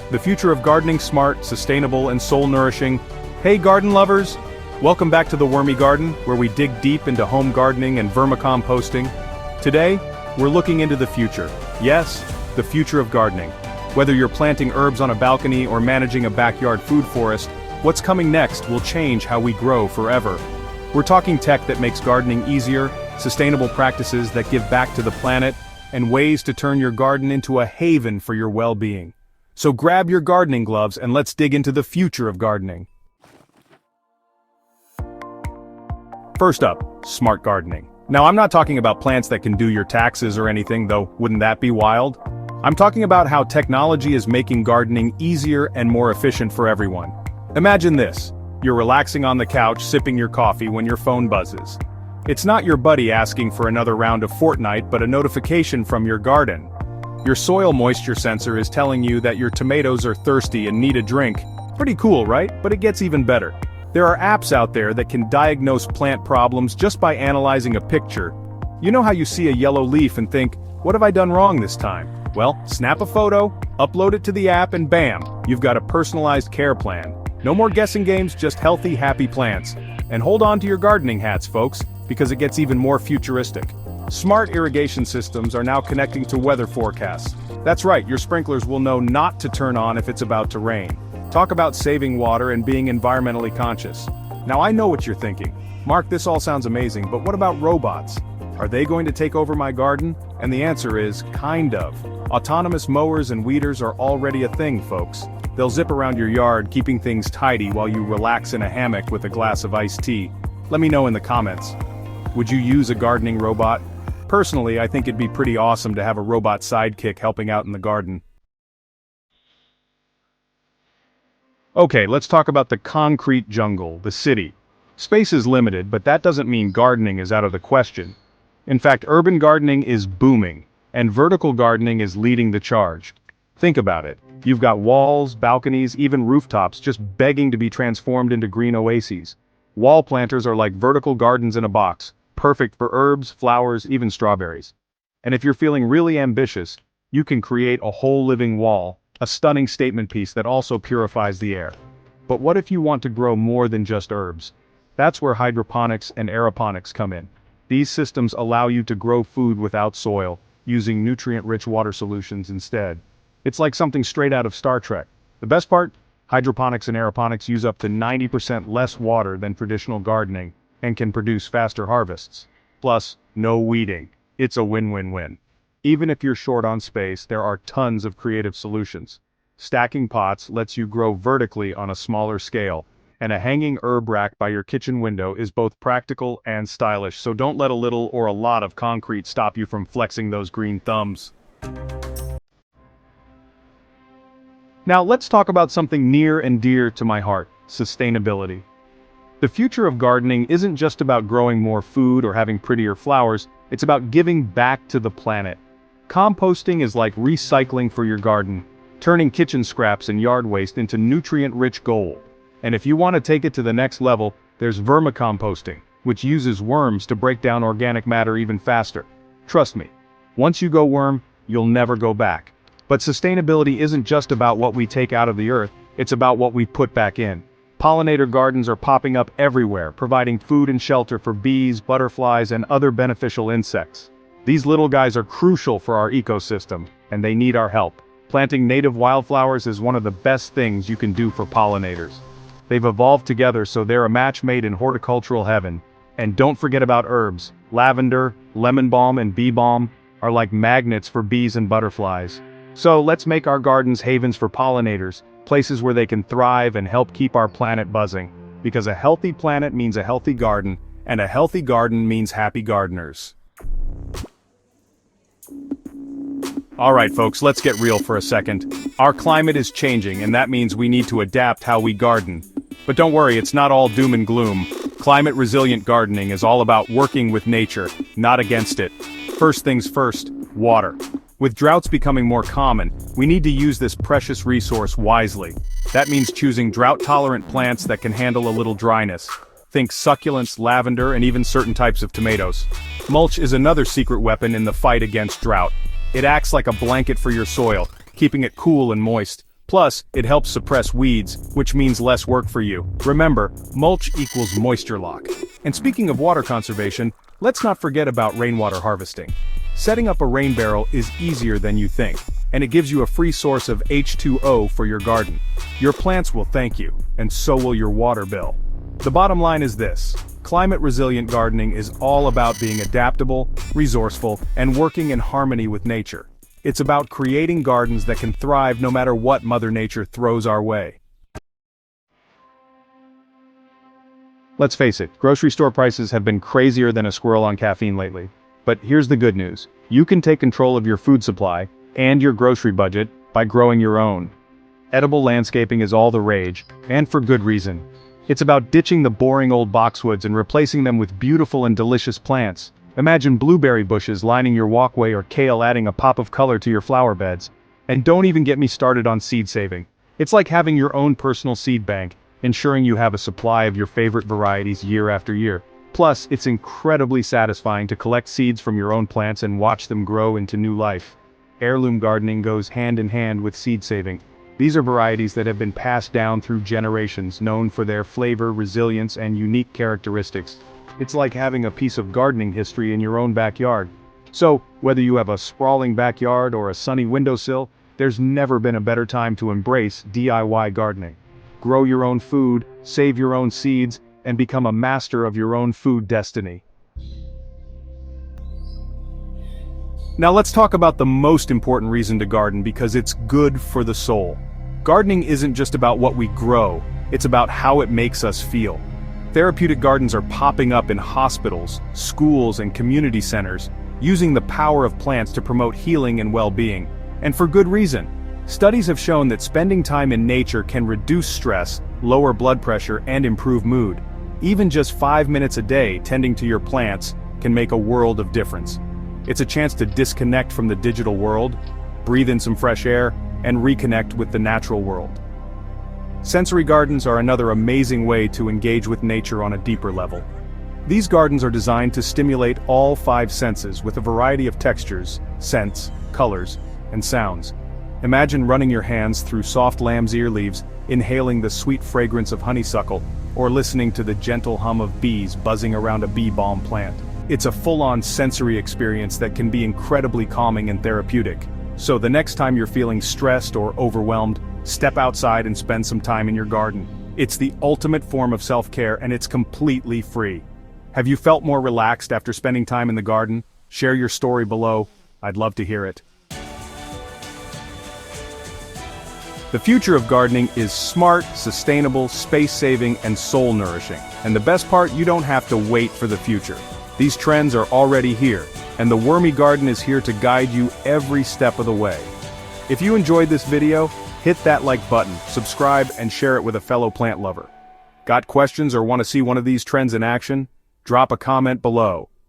The future of gardening: smart, sustainable, and soul-nourishing. Hey garden lovers! Welcome back to the Wormy Garden, where we dig deep into home gardening and vermicomposting. Today, we're looking into the future. Yes, the future of gardening. Whether you're planting herbs on a balcony or managing a backyard food forest, what's coming next will change how we grow forever. We're talking tech that makes gardening easier, sustainable practices that give back to the planet, and ways to turn your garden into a haven for your well-being. So grab your gardening gloves and let's dig into the future of gardening. First up, smart gardening. Now, I'm not talking about plants that can do your taxes or anything, though wouldn't that be wild? I'm talking about how technology is making gardening easier and more efficient for everyone. Imagine this: you're relaxing on the couch sipping your coffee when your phone buzzes. It's not your buddy asking for another round of Fortnite, but a notification from your garden. Your soil moisture sensor is telling you that your tomatoes are thirsty and need a drink. Pretty cool, right? But it gets even better. There are apps out there that can diagnose plant problems just by analyzing a picture. You know how you see a yellow leaf and think, what have I done wrong this time? Well, snap a photo, upload it to the app, and bam, you've got a personalized care plan. No more guessing games, just healthy, happy plants. And hold on to your gardening hats, folks, because it gets even more futuristic. Smart irrigation systems are now connecting to weather forecasts. That's right, your sprinklers will know not to turn on if it's about to rain. Talk about saving water and being environmentally conscious. Now I know what you're thinking. Mark, this all sounds amazing, but what about robots? Are they going to take over my garden? And the answer is, kind of. Autonomous mowers and weeders are already a thing, folks. They'll zip around your yard, keeping things tidy while you relax in a hammock with a glass of iced tea. Let me know in the comments. Would you use a gardening robot? Personally, I think it'd be pretty awesome to have a robot sidekick helping out in the garden. Okay, let's talk about the concrete jungle, the city. Space is limited, but that doesn't mean gardening is out of the question. In fact, urban gardening is booming, and vertical gardening is leading the charge. Think about it. You've got walls, balconies, even rooftops just begging to be transformed into green oases. Wall planters are like vertical gardens in a box, perfect for herbs, flowers, even strawberries. And if you're feeling really ambitious, you can create a whole living wall, a stunning statement piece that also purifies the air. But what if you want to grow more than just herbs? That's where hydroponics and aeroponics come in. These systems allow you to grow food without soil, using nutrient-rich water solutions instead. It's like something straight out of Star Trek. The best part? Hydroponics and aeroponics use up to 90% less water than traditional gardening, and can produce faster harvests. Plus, no weeding. It's a win-win-win. Even if you're short on space, there are tons of creative solutions. Stacking pots lets you grow vertically on a smaller scale, and a hanging herb rack by your kitchen window is both practical and stylish, so don't let a little or a lot of concrete stop you from flexing those green thumbs. Now let's talk about something near and dear to my heart: sustainability. The future of gardening isn't just about growing more food or having prettier flowers, it's about giving back to the planet. Composting is like recycling for your garden, turning kitchen scraps and yard waste into nutrient-rich gold. And if you want to take it to the next level, there's vermicomposting, which uses worms to break down organic matter even faster. Trust me, once you go worm, you'll never go back. But sustainability isn't just about what we take out of the earth, it's about what we put back in. Pollinator gardens are popping up everywhere, providing food and shelter for bees, butterflies, and other beneficial insects. These little guys are crucial for our ecosystem, and they need our help. Planting native wildflowers is one of the best things you can do for pollinators. They've evolved together so they're a match made in horticultural heaven. And don't forget about herbs. Lavender, lemon balm, and bee balm are like magnets for bees and butterflies. So let's make our gardens havens for pollinators, places where they can thrive and help keep our planet buzzing. Because a healthy planet means a healthy garden, and a healthy garden means happy gardeners. Alright folks, let's get real for a second. Our climate is changing, and that means we need to adapt how we garden. But don't worry, it's not all doom and gloom. Climate-resilient gardening is all about working with nature, not against it. First things first, water. With droughts becoming more common, we need to use this precious resource wisely. That means choosing drought-tolerant plants that can handle a little dryness. Think succulents, lavender, and even certain types of tomatoes. Mulch is another secret weapon in the fight against drought. It acts like a blanket for your soil, keeping it cool and moist. Plus, it helps suppress weeds, which means less work for you. Remember, mulch equals moisture lock. And speaking of water conservation, let's not forget about rainwater harvesting. Setting up a rain barrel is easier than you think, and it gives you a free source of H2O for your garden. Your plants will thank you, and so will your water bill. The bottom line is this: climate-resilient gardening is all about being adaptable, resourceful, and working in harmony with nature. It's about creating gardens that can thrive no matter what Mother Nature throws our way. Let's face it, grocery store prices have been crazier than a squirrel on caffeine lately. But here's the good news: you can take control of your food supply and your grocery budget by growing your own. Edible landscaping is all the rage, and for good reason. It's about ditching the boring old boxwoods and replacing them with beautiful and delicious plants. Imagine blueberry bushes lining your walkway or kale adding a pop of color to your flower beds. And don't even get me started on seed saving. It's like having your own personal seed bank, ensuring you have a supply of your favorite varieties year after year. Plus, it's incredibly satisfying to collect seeds from your own plants and watch them grow into new life. Heirloom gardening goes hand in hand with seed saving. These are varieties that have been passed down through generations, known for their flavor, resilience, and unique characteristics. It's like having a piece of gardening history in your own backyard. So, whether you have a sprawling backyard or a sunny windowsill, there's never been a better time to embrace DIY gardening. Grow your own food, save your own seeds, and become a master of your own food destiny. Now let's talk about the most important reason to garden, because it's good for the soul. Gardening isn't just about what we grow, it's about how it makes us feel. Therapeutic gardens are popping up in hospitals, schools, and community centers, using the power of plants to promote healing and well-being. And for good reason. Studies have shown that spending time in nature can reduce stress, lower blood pressure, and improve mood. Even just 5 minutes a day tending to your plants can make a world of difference. It's a chance to disconnect from the digital world, breathe in some fresh air, and reconnect with the natural world. Sensory gardens are another amazing way to engage with nature on a deeper level. These gardens are designed to stimulate all 5 senses with a variety of textures, scents, colors, and sounds. Imagine running your hands through soft lamb's ear leaves, inhaling the sweet fragrance of honeysuckle, or listening to the gentle hum of bees buzzing around a bee balm plant. It's a full-on sensory experience that can be incredibly calming and therapeutic. So the next time you're feeling stressed or overwhelmed, step outside and spend some time in your garden. It's the ultimate form of self-care, and it's completely free. Have you felt more relaxed after spending time in the garden? Share your story below. I'd love to hear it. The future of gardening is smart, sustainable, space-saving, and soul-nourishing. And the best part, you don't have to wait for the future. These trends are already here, and the Wormy Garden is here to guide you every step of the way. If you enjoyed this video, hit that like button, subscribe, and share it with a fellow plant lover. Got questions or want to see one of these trends in action? Drop a comment below.